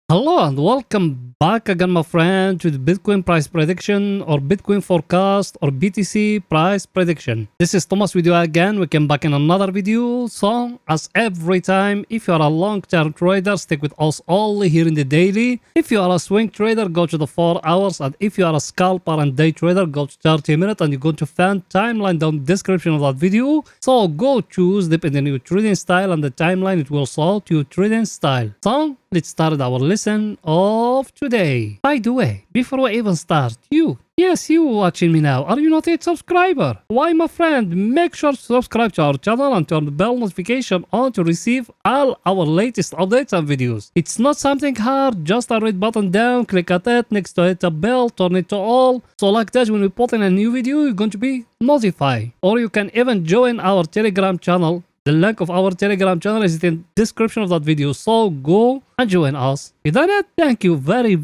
Hello and welcome back again, my friend, to the Bitcoin price prediction or Bitcoin forecast or BTC price prediction. This is Thomas with you again. We came back in another video. So, as every time, if you are a long-term trader, stick with us only here in the daily. If you are a swing trader, go to the 4 hours. And if you are a scalper and day trader, go to 30 minutes and you're going to find timeline down the description of that video. So, go choose depending on your trading style and the timeline it will sort your trading style. So, let's start our lesson of today. By the way, before we even start, you watching me now, are you not yet subscriber? Why, my friend, make sure to subscribe to our channel and turn the bell notification on to receive all our latest updates and videos. It's not something hard, just a red button down, click at it, next to it a bell, turn it to all. So like that, when we put in a new video, you're going to be notified. Or you can even join our Telegram channel. The link of our Telegram channel is in the description of that video, so go and join us. You done it? Thank you very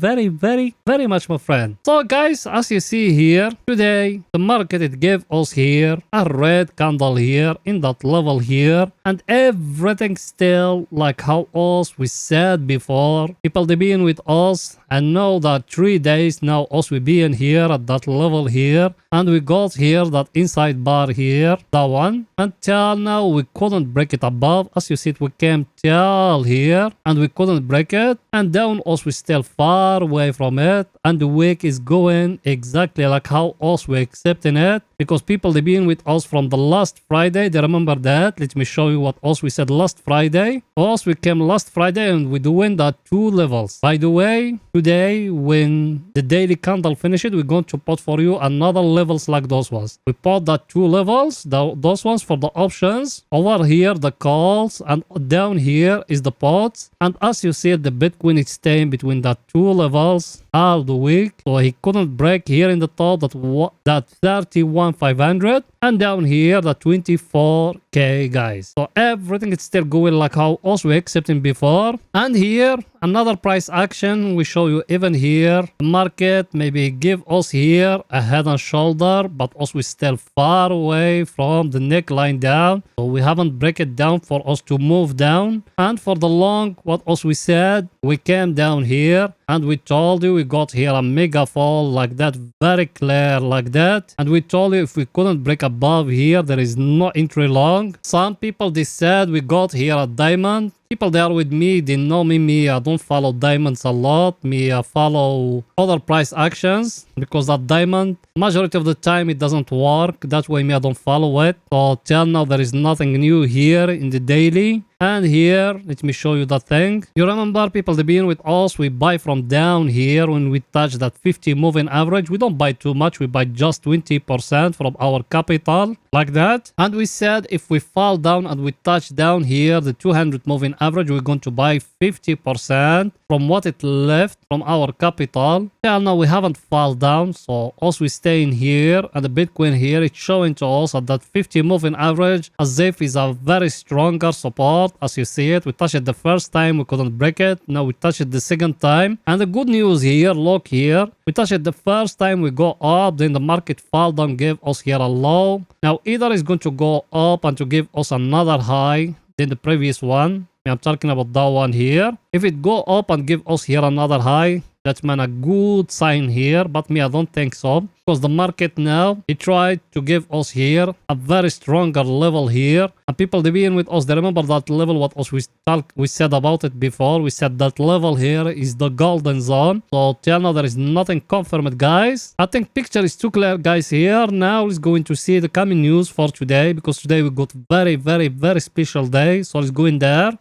much, my friend. So guys, as you see here, today the market it gave us here a red candle here in that level here, and everything still like how us we said before. People they been with us and know that 3 days now us we been here at that level here, and we got here that inside bar here, that one, until now we couldn't break it above. As you see, we came till here and we couldn't break it, and down us we still far away from it, and the wick is going exactly like how us we accepting it, because people they been with us from the last Friday, they remember that. Let me show you what us we said last Friday. Us we came last Friday and we doing that 2 levels. By the way, today when the daily candle finishes, we're going to put for you another levels like those ones. We put that 2 levels, those ones for the options. Over here the calls, and down here is the pots, and as you see the Bitcoin is staying between that 2 levels all the week, so he couldn't break here in the top that 31,500, and down here the 24k, guys. So everything is still going like how us we accepting before. And here another price action we show you. Even here the market maybe give us here a head and shoulder, but us we still far away from the neckline down, so we haven't break it down for us to move down. And for the long, what us we said, we came down here and we told you we got here a mega fall like that, very clear like that, and we told you if we couldn't break above here there is no entry long. Some people they said we got here a diamond. People they are with me, they know me, I don't follow diamonds a lot. I follow other price actions, because that diamond majority of the time it doesn't work. That's why I don't follow it. So till now there is nothing new here in the daily. And here, let me show you that thing. You remember, people they been with us, we buy from down here when we touch that 50 moving average. We don't buy too much, we buy just 20% from our capital, like that. And we said if we fall down and we touch down here the 200 moving average, we're going to buy 50% from what it left from our capital. Till now we haven't fall down, so us we stay in here, and the Bitcoin here it's showing to us at that 50 moving average as if it's a very stronger support. As you see it, we touched it the first time, we couldn't break it. Now we touched it the second time, and the good news here, look here, we touched it the first time, we go up, then the market fall down, gave us here a low. Now either it's going to go up and to give us another high than the previous one. I'm talking about that one here. If it go up and give us here another high, that's a good sign here, but I don't think so, because the market now it tried to give us here a very stronger level here, and people they been with us, they remember that level what us we said about it before. We said that level here is the golden zone. So till now there is nothing confirmed, guys. I think picture is too clear, guys. Here now is going to see the coming news for today, because today we got very special day, so let's go in there.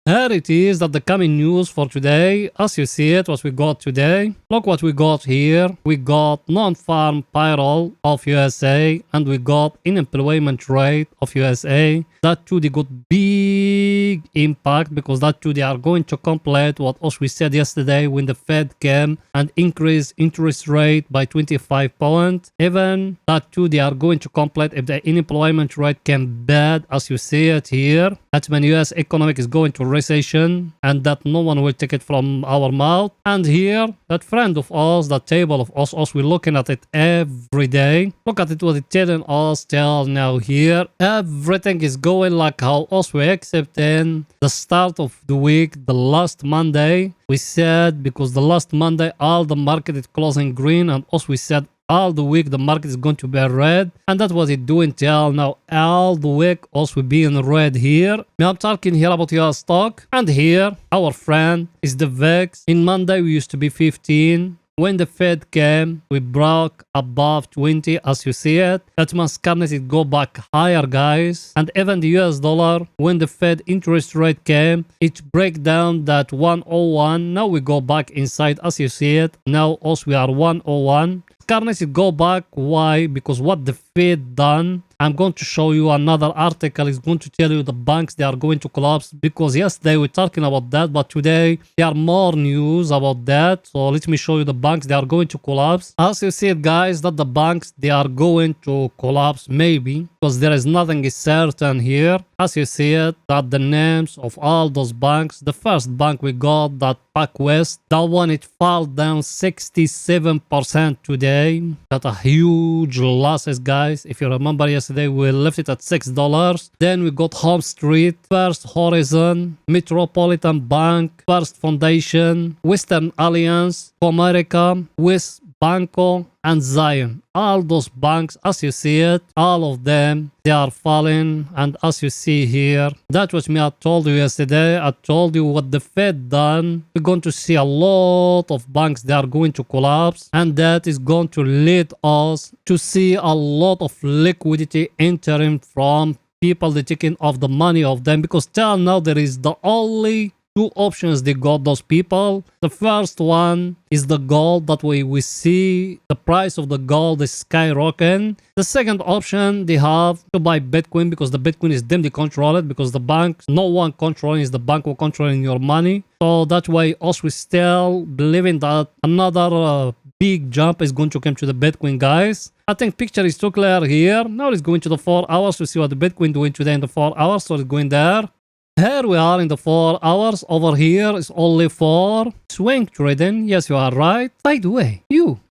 Here it is, that the coming news for today. As you see it, what we got today. Look what we got here. We got non-farm payroll of USA, and we got unemployment rate of USA. That too, they got big impact, because that too, they are going to complete what us we said yesterday when the Fed came and increased interest rate by 25 points. Even that too, they are going to complete if the unemployment rate came bad, as you see it here. That's when US economic is going to recession, and that no one will take it from our mouth. And here, that friend of us, that table of us we're looking at it every day. Look at it, what it's telling us till now here. Everything is going going like how us we accepted the start of the week, the last Monday. We said because the last Monday all the market is closing green, and us we said all the week the market is going to be red, and that's what it doing till now. All the week also being red here. Now I'm talking here about US stock, and here our friend is the VIX. In Monday we used to be 15. When the Fed came, we broke above 20 as you see it. That means currency go back higher, guys. And even the US dollar, when the Fed interest rate came, it break down that 101. Now we go back inside as you see it. Now also we are 101. Currency go back. Why? Because what the Fed done. I'm going to show you another article. It's going to tell you the banks, they are going to collapse, because yesterday we're talking about that, but today there are more news about that. So let me show you the banks, they are going to collapse. As you see it, guys, that the banks, they are going to collapse maybe, because there is nothing is certain here. As you see it, that the names of all those banks, the first bank we got, that PacWest, that one it fell down 67% today. That a huge losses, guys. If you remember yesterday we left it at $6. Then we got Home Street, First Horizon, Metropolitan Bank, First Foundation, Western Alliance, Comerica, West Banco, and Zion. All those banks, as you see it, all of them, they are falling. And as you see here, that was me. I told you yesterday, I told you what the Fed done. We're going to see a lot of banks, they are going to collapse, and that is going to lead us to see a lot of liquidity entering from people that taking off the money of them, because till now there is the only two options they got, those people. The first one is the gold. That way we see the price of the gold is skyrocketing. The second option they have to buy Bitcoin, because the Bitcoin is them they control it, because the bank, no one controlling, is the bank who controlling your money. So that way us we still believing that another big jump is going to come to the Bitcoin, guys. I think picture is too clear here. Now it's going to the 4 hours to see what the Bitcoin doing today in the 4 hours. So it's going there. Here we are in the 4 hours. Over here is only for swing trading. Yes, you are right. By the way,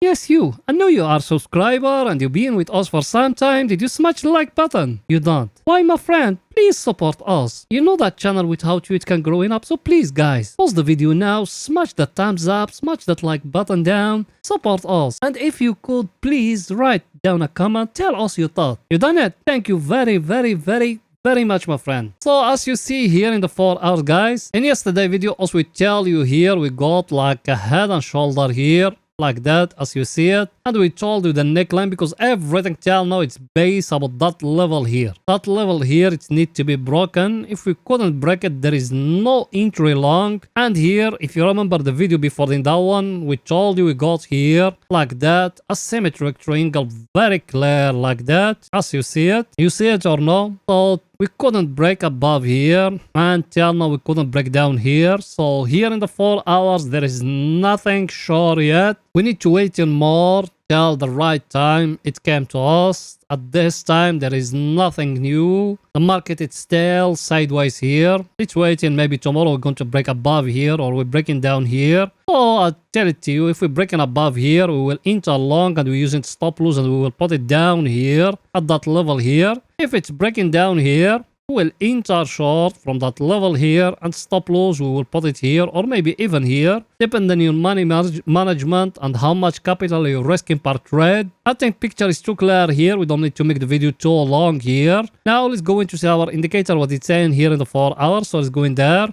yes, you. I know you are a subscriber and you've been with us for some time. Did you smash the like button? You don't. Why, my friend? Please support us. You know that channel without you it can growing up. So please, guys, pause the video now. Smash that thumbs up. Smash that like button down. Support us. And if you could, please write down a comment. Tell us your thought. You done it. Thank you very much, my friend. So as you see here in the 4 hours, guys, in yesterday video also we tell you here we got like a head and shoulder here, like that, as you see it, and we told you the neckline, because everything till now it's based about that level here. That level here, it needs to be broken. If we couldn't break it, there is no entry long. And here, if you remember the video before in that one, we told you we got here like that, a symmetric triangle, very clear like that, as you see it. You see it or no? So we couldn't break above here, and till now we couldn't break down here. So here in the 4 hours there is nothing sure yet. We need to wait in more till the right time it came to us. At this time there is nothing new. The market is still sideways here. Let's wait, and maybe tomorrow we're going to break above here, or we're breaking down here. So I'll tell it to you, if we're breaking above here, we will enter long and we're using stop loss, and we will put it down here at that level here. If it's breaking down here, we will enter short from that level here, and stop loss we will put it here, or maybe even here, depending on your money management and how much capital you're risking per trade. I think picture is too clear here. We don't need to make the video too long here. Now let's go into see our indicator, what it's saying here in the 4 hours. So let's go in there.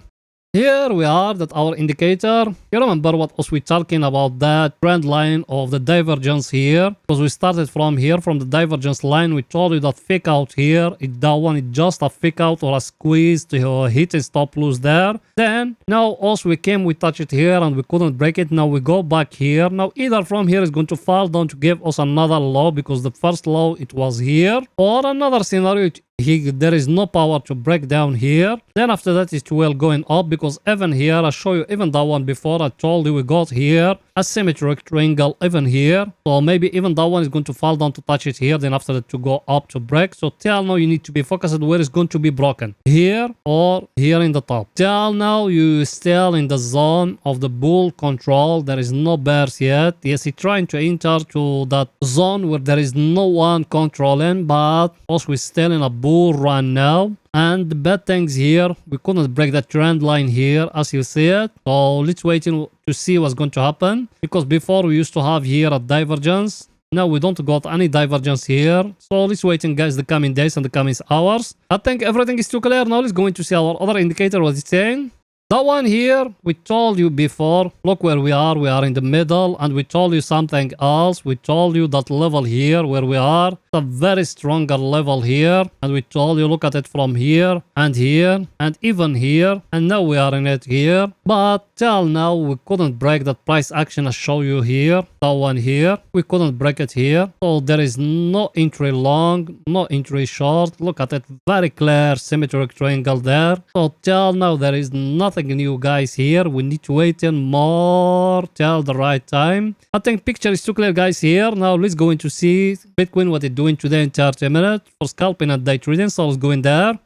Here we are, that our indicator. You remember what was we talking about, that trend line of the divergence here, because we started from here, from the divergence line. We told you that fake out here, that one is just a fake out or a squeeze to hit and stop loss there. Then now also we came, we touch it here and we couldn't break it. Now we go back here. Now either from here is going to fall down to give us another low, because the first low it was here, or another scenario there is no power to break down here. Then after that it will going up, because even here I show you, even that one before I told you we got here a symmetric triangle even here. So maybe even that one is going to fall down to touch it here, then after that to go up to break. So till now you need to be focused where it's going to be broken, here or here in the top. Till now you still in the zone of the bull control. There is no bears yet. Yes, he's trying to enter to that zone where there is no one controlling, but also we're still in a bull run now. And the bad things here, we couldn't break the trend line here as you see it. So let's wait to see what's going to happen. Because before we used to have here a divergence. Now we don't got any divergence here. So let's wait guys the coming days and the coming hours. I think everything is too clear. Now let's go into see our other indicator what it's saying. That one here, we told you before, look where we are in the middle, and we told you something else. We told you that level here where we are, it's a very stronger level here, and we told you look at it from here, and even here, and now we are in it here. But till now, we couldn't break that price action I show you here, that one here, we couldn't break it here. So there is no entry long, no entry short. Look at it, very clear symmetric triangle there. So till now, there is nothing new guys here. We need to wait in more till the right time. I think picture is too clear guys here. Now let's go into see Bitcoin what it's doing today in 30 minutes for scalping and day trading. So let's go in there.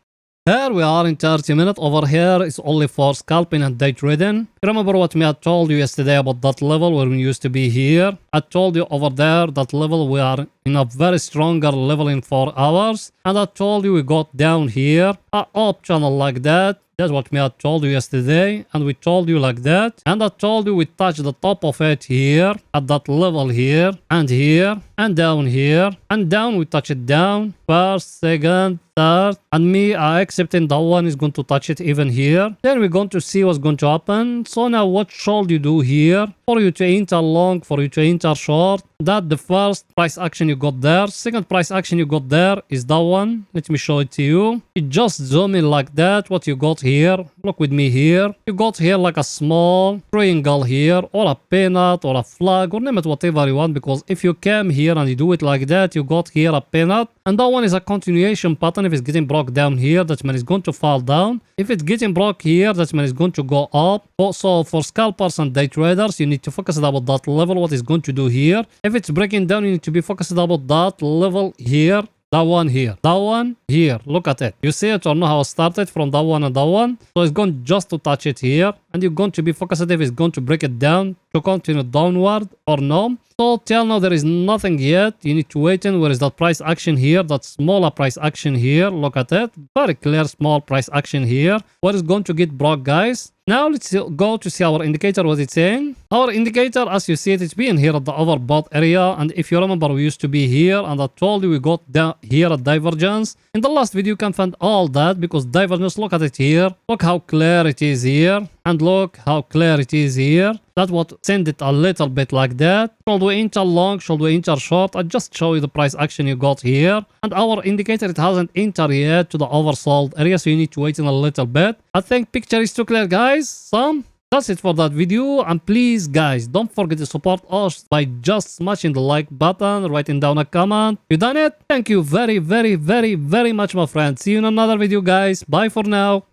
Here we are in 30 minutes. Over here is only for scalping and day trading. Remember what me I told you yesterday about that level where we used to be here? I told you over there that level we are in a very stronger level in 4 hours. And I told you we got down here a up channel like that. That's what me I told you yesterday, and we told you like that, and I told you we touched the top of it here at that level here and down here and down. We touch it down first, second, third, and me I accepting that one is going to touch it even here. Then we're going to see what's going to happen. So now what should you do here for you to enter long, for you to enter short? That the first price action you got there. Second price action you got there is that one. Let me show it to you. You just zoom in like that. What you got here, look with me here. You got here like a small triangle here, or a peanut, or a flag, or name it whatever you want. Because if you came here and you do it like that, you got here a peanut, and that one is a continuation pattern. If it's getting broke down here, that means it's going to fall down. If it's getting broke here, that means it's going to go up. So for scalpers and day traders, you need to focus about that level, what it's going to do here. If it's breaking down, you need to be focused about that level here. That one here, that one here. Look at it. You see it or not how I started from that one and that one? So it's going just to touch it here. And you're going to be focused if it's going to break it down to continue downward or no. So till now there is nothing yet. You need to wait in. Where is that price action here? That smaller price action here. Look at it. Very clear small price action here. What is going to get broke guys? Now let's go to see our indicator what it's saying. Our indicator as you see it, it's being here at the overbought area. And if you remember we used to be here and I told you we got down here at divergence. In the last video you can find all that because divergence, look at it here. Look how clear it is here. And look how clear it is here. That's what send it a little bit like that. Should we enter long? Should we enter short? I just show you the price action you got here. And our indicator, it hasn't entered yet to the oversold area. So you need to wait in a little bit. I think picture is too clear guys. So that's it for that video. And please guys, don't forget to support us by just smashing the like button, writing down a comment. You done it? Thank you very much my friends. See you in another video guys. Bye for now.